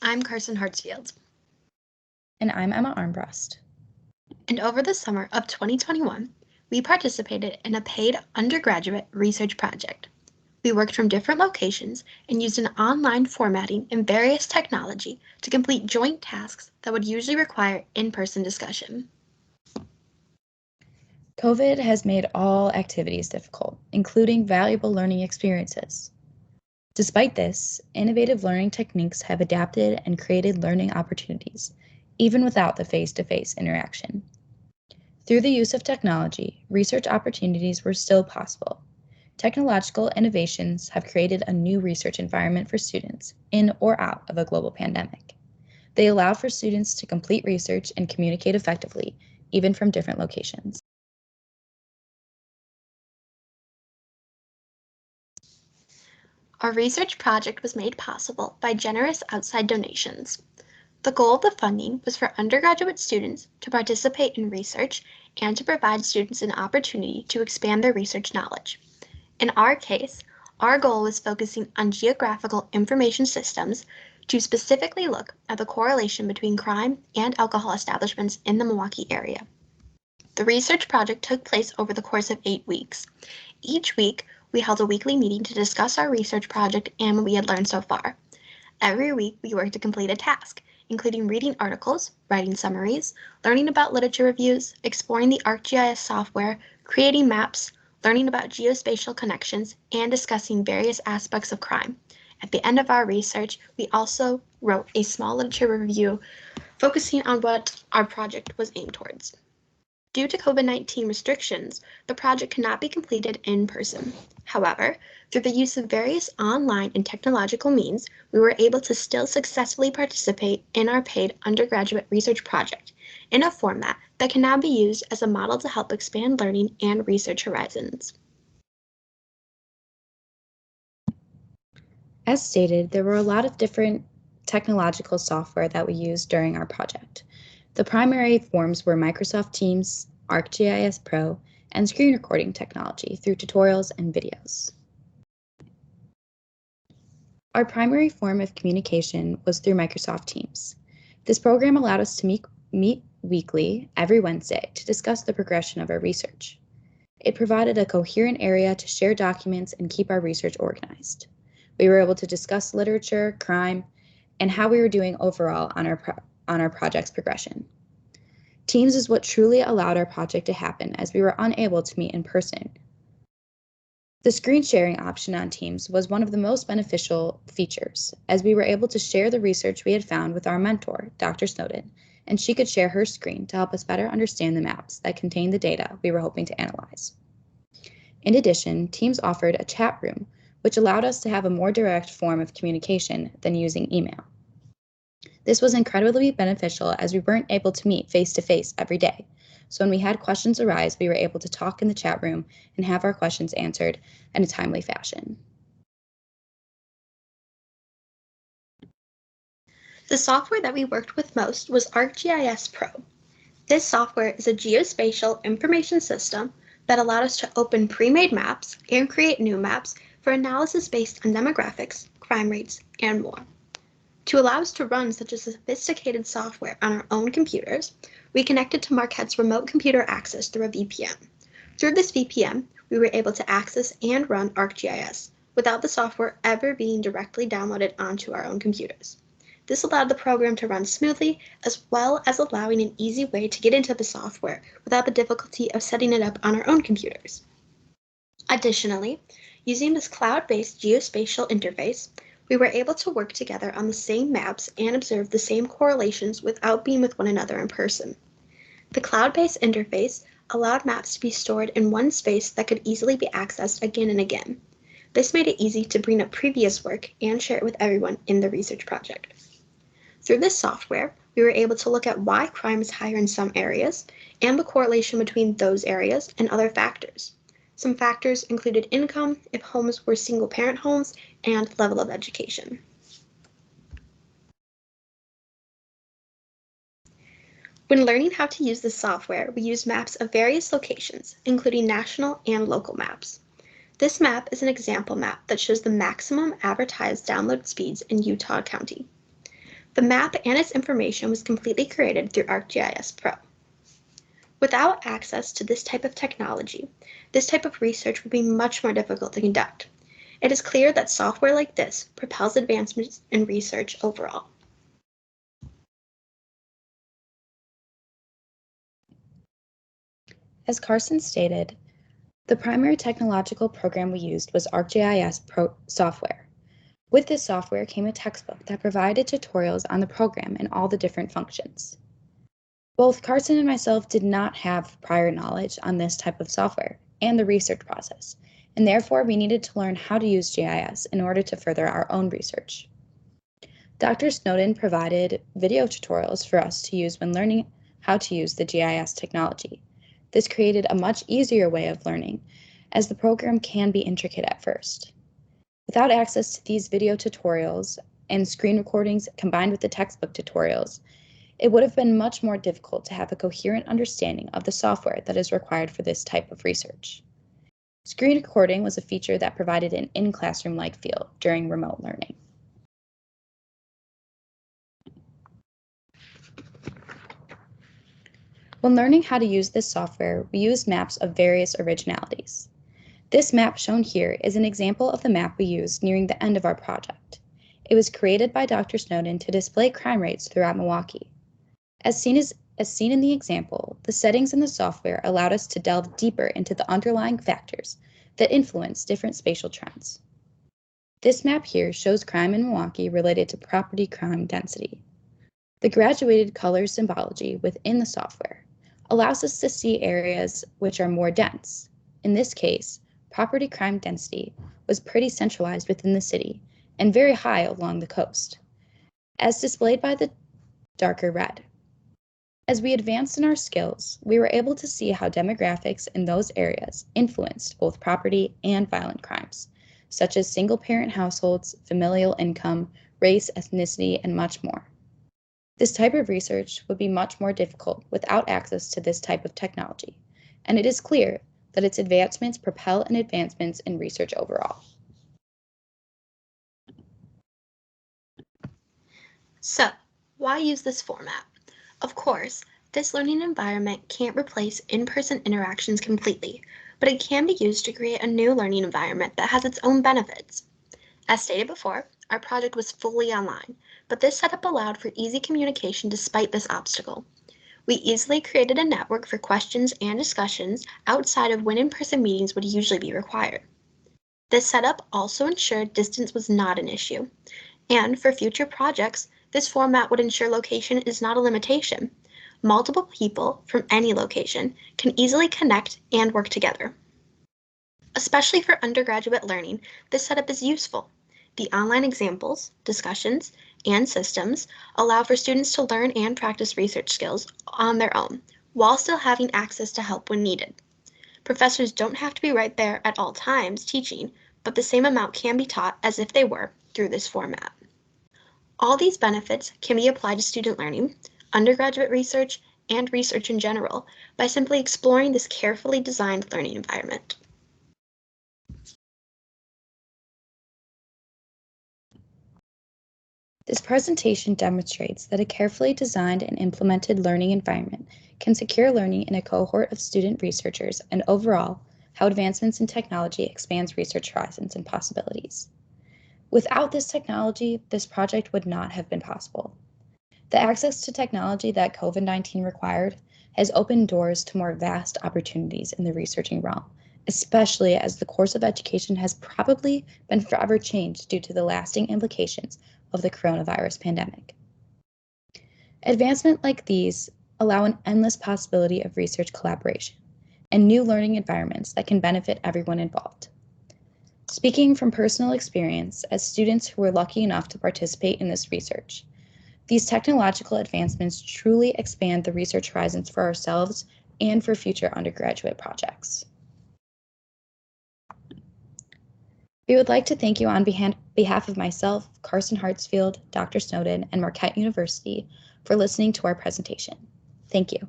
I'm Carson Hartsfield. And I'm Emma Armbrust. And over the summer of 2021, we participated in a paid undergraduate research project. We worked from different locations and used an online formatting and various technology to complete joint tasks that would usually require in-person discussion. COVID has made all activities difficult, including valuable learning experiences. Despite this, innovative learning techniques have adapted and created learning opportunities, even without the face-to-face interaction. Through the use of technology, research opportunities were still possible. Technological innovations have created a new research environment for students in or out of a global pandemic. They allow for students to complete research and communicate effectively, even from different locations. Our research project was made possible by generous outside donations. The goal of the funding was for undergraduate students to participate in research and to provide students an opportunity to expand their research knowledge. In our case, our goal was focusing on geographical information systems to specifically look at the correlation between crime and alcohol establishments in the Milwaukee area. The research project took place over the course of 8 weeks. Each week, we held a weekly meeting to discuss our research project and what we had learned so far. Every week, we worked to complete a task, including reading articles, writing summaries, learning about literature reviews, exploring the ArcGIS software, creating maps, learning about geospatial connections, and discussing various aspects of crime. At the end of our research, we also wrote a small literature review focusing on what our project was aimed towards. Due to COVID-19 restrictions, the project cannot be completed in person. However, through the use of various online and technological means, we were able to still successfully participate in our paid undergraduate research project in a format that can now be used as a model to help expand learning and research horizons. As stated, there were a lot of different technological software that we used during our project. The primary forms were Microsoft Teams, ArcGIS Pro, and screen recording technology through tutorials and videos. Our primary form of communication was through Microsoft Teams. This program allowed us to meet weekly, every Wednesday, to discuss the progression of our research. It provided a coherent area to share documents and keep our research organized. We were able to discuss literature, crime, and how we were doing overall on our project's progression. Teams is what truly allowed our project to happen, as we were unable to meet in person. The screen sharing option on Teams was one of the most beneficial features, as we were able to share the research we had found with our mentor, Dr. Snowden, and she could share her screen to help us better understand the maps that contained the data we were hoping to analyze. In addition, Teams offered a chat room, which allowed us to have a more direct form of communication than using email. This was incredibly beneficial, as we weren't able to meet face-to-face every day. So when we had questions arise, we were able to talk in the chat room and have our questions answered in a timely fashion. The software that we worked with most was ArcGIS Pro. This software is a geospatial information system that allowed us to open pre-made maps and create new maps for analysis based on demographics, crime rates, and more. To allow us to run such a sophisticated software on our own computers, we connected to Marquette's remote computer access through a VPN. Through this VPN, we were able to access and run ArcGIS without the software ever being directly downloaded onto our own computers. This allowed the program to run smoothly, as well as allowing an easy way to get into the software without the difficulty of setting it up on our own computers. Additionally, using this cloud-based geospatial interface, we were able to work together on the same maps and observe the same correlations without being with one another in person. The cloud-based interface allowed maps to be stored in one space that could easily be accessed again and again. This made it easy to bring up previous work and share it with everyone in the research project. Through this software, we were able to look at why crime is higher in some areas and the correlation between those areas and other factors. Some factors included income, if homes were single-parent homes, and level of education. When learning how to use this software, we used maps of various locations, including national and local maps. This map is an example map that shows the maximum advertised download speeds in Utah County. The map and its information was completely created through ArcGIS Pro. Without access to this type of technology, this type of research would be much more difficult to conduct. It is clear that software like this propels advancements in research overall. As Carson stated, the primary technological program we used was ArcGIS Pro software. With this software came a textbook that provided tutorials on the program and all the different functions. Both Carson and myself did not have prior knowledge on this type of software and the research process, and therefore we needed to learn how to use GIS in order to further our own research. Dr. Snowden provided video tutorials for us to use when learning how to use the GIS technology. This created a much easier way of learning, as the program can be intricate at first. Without access to these video tutorials and screen recordings combined with the textbook tutorials, it would have been much more difficult to have a coherent understanding of the software that is required for this type of research. Screen recording was a feature that provided an in-classroom-like feel during remote learning. When learning how to use this software, we used maps of various originalities. This map shown here is an example of the map we used nearing the end of our project. It was created by Dr. Snowden to display crime rates throughout Milwaukee. As seen in the example, the settings in the software allowed us to delve deeper into the underlying factors that influence different spatial trends. This map here shows crime in Milwaukee related to property crime density. The graduated color symbology within the software allows us to see areas which are more dense. In this case, property crime density was pretty centralized within the city and very high along the coast, as displayed by the darker red. As we advanced in our skills, we were able to see how demographics in those areas influenced both property and violent crimes, such as single-parent households, familial income, race, ethnicity, and much more. This type of research would be much more difficult without access to this type of technology, and it is clear that its advancements propel advancements in research overall. So, why use this format? Of course, this learning environment can't replace in-person interactions completely, but it can be used to create a new learning environment that has its own benefits. As stated before, our project was fully online, but this setup allowed for easy communication despite this obstacle. We easily created a network for questions and discussions outside of when in-person meetings would usually be required. This setup also ensured distance was not an issue, and for future projects, this format would ensure location is not a limitation. Multiple people from any location can easily connect and work together. Especially for undergraduate learning, this setup is useful. The online examples, discussions, and systems allow for students to learn and practice research skills on their own, while still having access to help when needed. Professors don't have to be right there at all times teaching, but the same amount can be taught as if they were through this format. All these benefits can be applied to student learning, undergraduate research, and research in general by simply exploring this carefully designed learning environment. This presentation demonstrates that a carefully designed and implemented learning environment can secure learning in a cohort of student researchers and overall, how advancements in technology expands research horizons and possibilities. Without this technology, this project would not have been possible. The access to technology that COVID-19 required has opened doors to more vast opportunities in the researching realm, especially as the course of education has probably been forever changed due to the lasting implications of the coronavirus pandemic. Advancements like these allow an endless possibility of research collaboration and new learning environments that can benefit everyone involved. Speaking from personal experience as students who were lucky enough to participate in this research, these technological advancements truly expand the research horizons for ourselves and for future undergraduate projects. We would like to thank you on behalf of myself, Carson Hartsfield, Dr. Snowden, and Marquette University for listening to our presentation. Thank you.